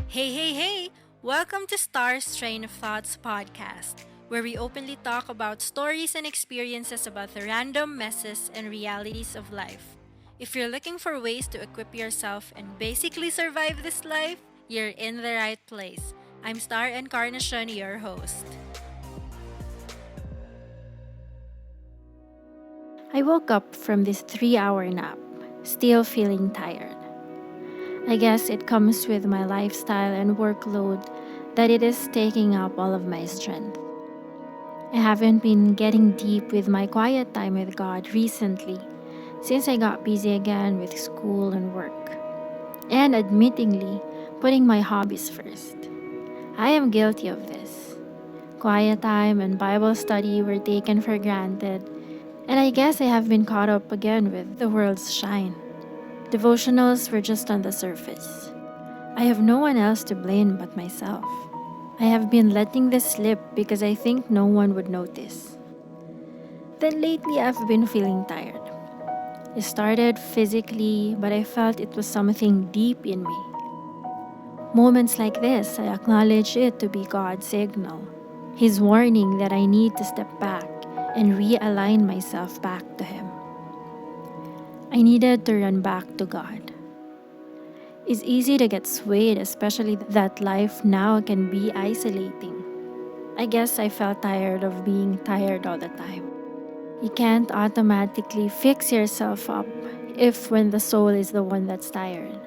Hey, hey, hey! Welcome to Star's Train of Thoughts podcast, where we openly talk about stories and experiences about the random messes and realities of life. If you're looking for ways to equip yourself and basically survive this life, you're in the right place. I'm Star Encarnacion, your host. I woke up from this 3 hour nap, still feeling tired. I guess it comes with my lifestyle and workload that it is taking up all of my strength. I haven't been getting deep with my quiet time with God recently since I got busy again with school and work. And admittingly, putting my hobbies first. I am guilty of this. Quiet time and Bible study were taken for granted, and I guess I have been caught up again with the world's shine. Devotionals were just on the surface. I have no one else to blame but myself. I have been letting this slip because I think no one would notice. Then lately I've been feeling tired. It started physically, but I felt it was something deep in me. Moments like this, I acknowledge it to be God's signal. His warning that I need to step back and realign myself back to Him. I needed to run back to God. It's easy to get swayed, especially that life now can be isolating. I guess I felt tired of being tired all the time. You can't automatically fix yourself up if when the soul is the one that's tired.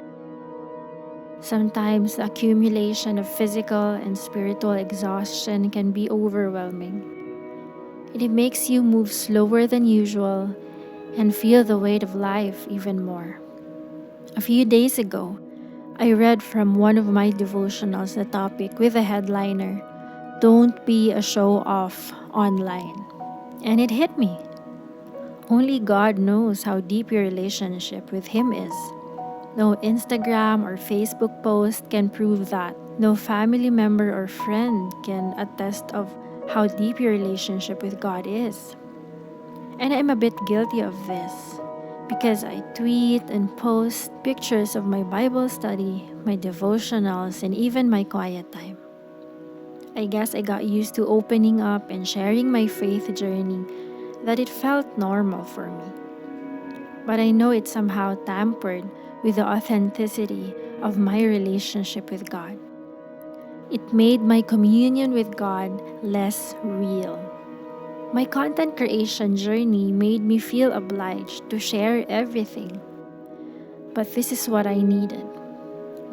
Sometimes the accumulation of physical and spiritual exhaustion can be overwhelming. It makes you move slower than usual and feel the weight of life even more. A few days ago, I read from one of my devotionals the topic with a headliner, "Don't be a show off online." And it hit me. Only God knows how deep your relationship with Him is. No Instagram or Facebook post can prove that. No family member or friend can attest of how deep your relationship with God is. And I'm a bit guilty of this because I tweet and post pictures of my Bible study, my devotionals, and even my quiet time. I guess I got used to opening up and sharing my faith journey that it felt normal for me. But I know it somehow tampered with the authenticity of my relationship with God. It made my communion with God less real. My content creation journey made me feel obliged to share everything. But this is what I needed.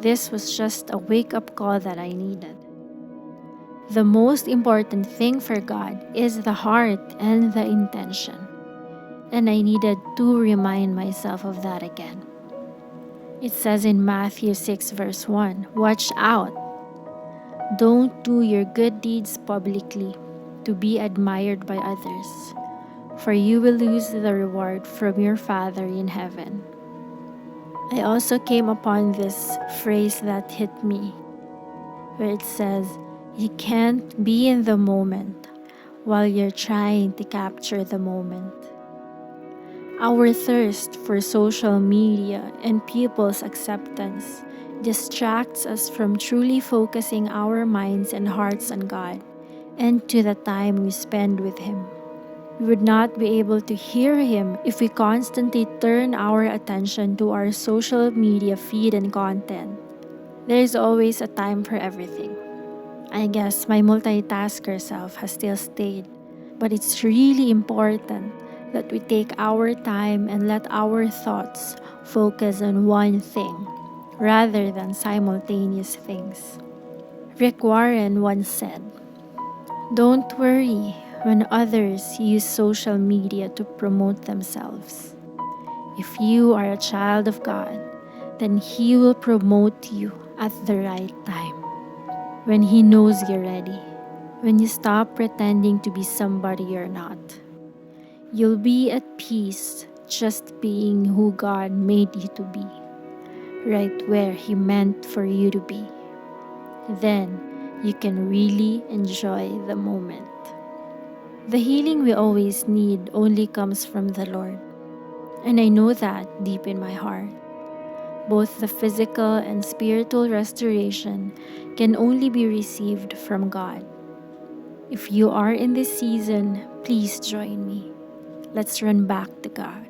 This was just a wake up call that I needed. The most important thing for God is the heart and the intention. And I needed to remind myself of that again. It says in Matthew 6, verse 1, "Watch out. Don't do your good deeds publicly to be admired by others, for you will lose the reward from your Father in heaven." I also came upon this phrase that hit me, where it says, "You can't be in the moment while you're trying to capture the moment." Our thirst for social media and people's acceptance distracts us from truly focusing our minds and hearts on God and to the time we spend with Him. We would not be able to hear Him if we constantly turn our attention to our social media feed and content. There is always a time for everything. I guess my multitasker self has still stayed, but it's really important that we take our time and let our thoughts focus on one thing rather than simultaneous things. Rick Warren once said, "Don't worry when others use social media to promote themselves. If you are a child of God, then He will promote you at the right time, when He knows you're ready, when you stop pretending to be somebody you're not. You'll be at peace just being who God made you to be, right where He meant for you to be. Then you can really enjoy the moment." The healing we always need only comes from the Lord, and I know that deep in my heart. Both the physical and spiritual restoration can only be received from God. If you are in this season, please join me. Let's run back to God.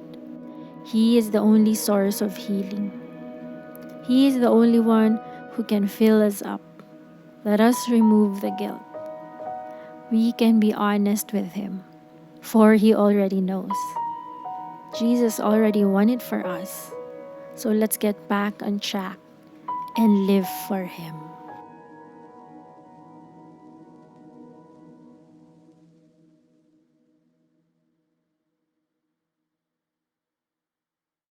He is the only source of healing. He is the only one who can fill us up. Let us remove the guilt. We can be honest with Him, for He already knows. Jesus already won it for us. So let's get back on track and live for Him.